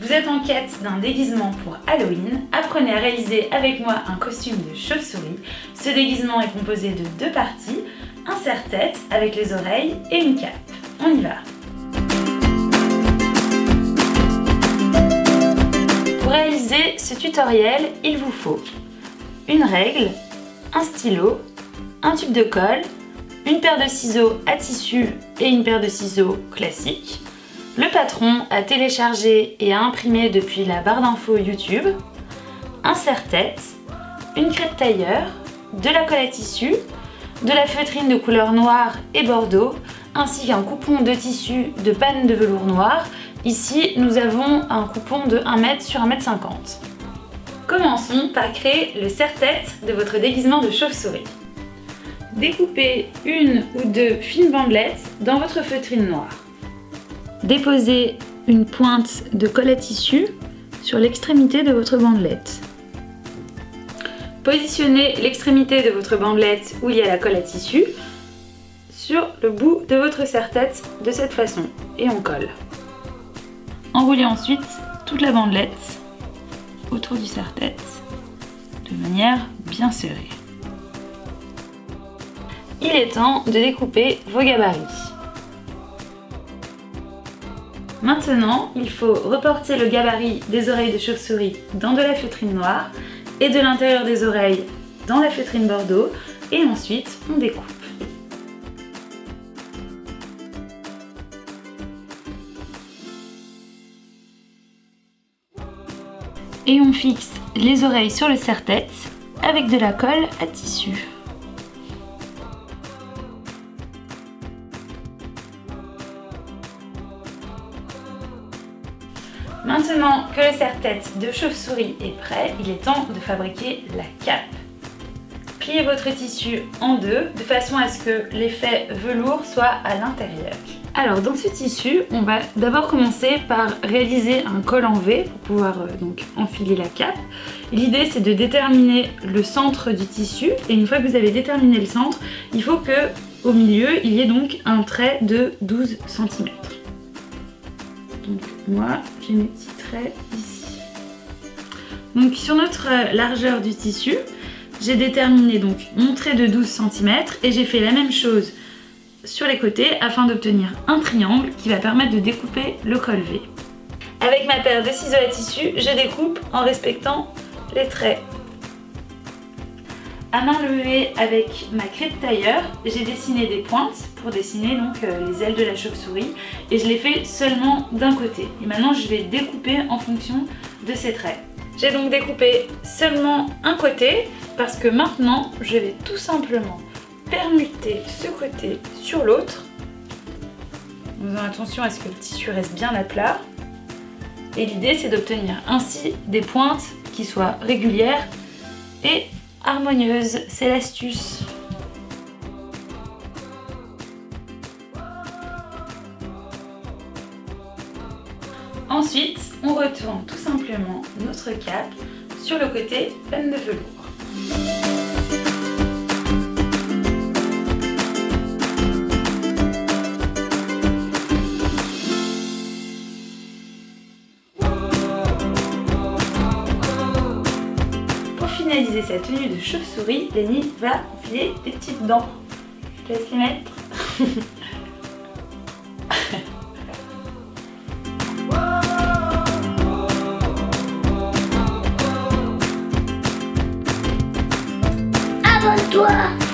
Vous êtes en quête d'un déguisement pour Halloween, apprenez à réaliser avec moi un costume de chauve-souris. Ce déguisement est composé de 2 parties, un serre-tête avec les oreilles et une cape. On y va! Pour réaliser ce tutoriel, il vous faut une règle, un stylo, un tube de colle, une paire de ciseaux à tissu et une paire de ciseaux classiques, le patron à télécharger et à imprimer depuis la barre d'infos YouTube, un serre-tête, une craie de tailleur, de la colle à tissu, de la feutrine de couleur noire et bordeaux, ainsi qu'un coupon de tissu de panne de velours noir. Ici, nous avons un coupon de 1 m sur 1 m 50. Commençons par créer le serre-tête de votre déguisement de chauve-souris. Découpez 1 ou 2 fines bandelettes dans votre feutrine noire. Déposez une pointe de colle à tissu sur l'extrémité de votre bandelette. Positionnez l'extrémité de votre bandelette où il y a la colle à tissu sur le bout de votre serre-tête de cette façon et on colle. Enroulez ensuite toute la bandelette autour du serre-tête de manière bien serrée. Il est temps de découper vos gabarits. Maintenant, il faut reporter le gabarit des oreilles de chauve-souris dans de la feutrine noire et de l'intérieur des oreilles dans la feutrine bordeaux et ensuite on découpe. Et on fixe les oreilles sur le serre-tête avec de la colle à tissu. Maintenant que le serre-tête de chauve-souris est prêt, il est temps de fabriquer la cape. Pliez votre tissu en 2 de façon à ce que l'effet velours soit à l'intérieur. Alors dans ce tissu, on va d'abord commencer par réaliser un col en V pour pouvoir donc enfiler la cape. L'idée c'est de déterminer le centre du tissu et une fois que vous avez déterminé le centre, il faut que au milieu il y ait donc un trait de 12 cm. Donc moi j'ai mes petits traits ici. Donc sur notre largeur du tissu, j'ai déterminé donc mon trait de 12 cm et j'ai fait la même chose sur les côtés afin d'obtenir un triangle qui va permettre de découper le col V. Avec ma paire de ciseaux à tissu, je découpe en respectant les traits. À main levée avec ma craie de tailleur, j'ai dessiné des pointes pour dessiner donc les ailes de la chauve-souris et je les fais seulement d'un côté. Et maintenant je vais découper en fonction de ces traits. J'ai donc découpé seulement un côté parce que maintenant je vais tout simplement permuter ce côté sur l'autre en faisant attention à ce que le tissu reste bien à plat. Et l'idée c'est d'obtenir ainsi des pointes qui soient régulières et harmonieuse, c'est l'astuce. Ensuite, on retourne tout simplement notre cape sur le côté panne de velours. Pour finaliser sa tenue de chauve-souris, Lénie va enfiler des petites dents. Je te laisse les mettre. Abonne-toi!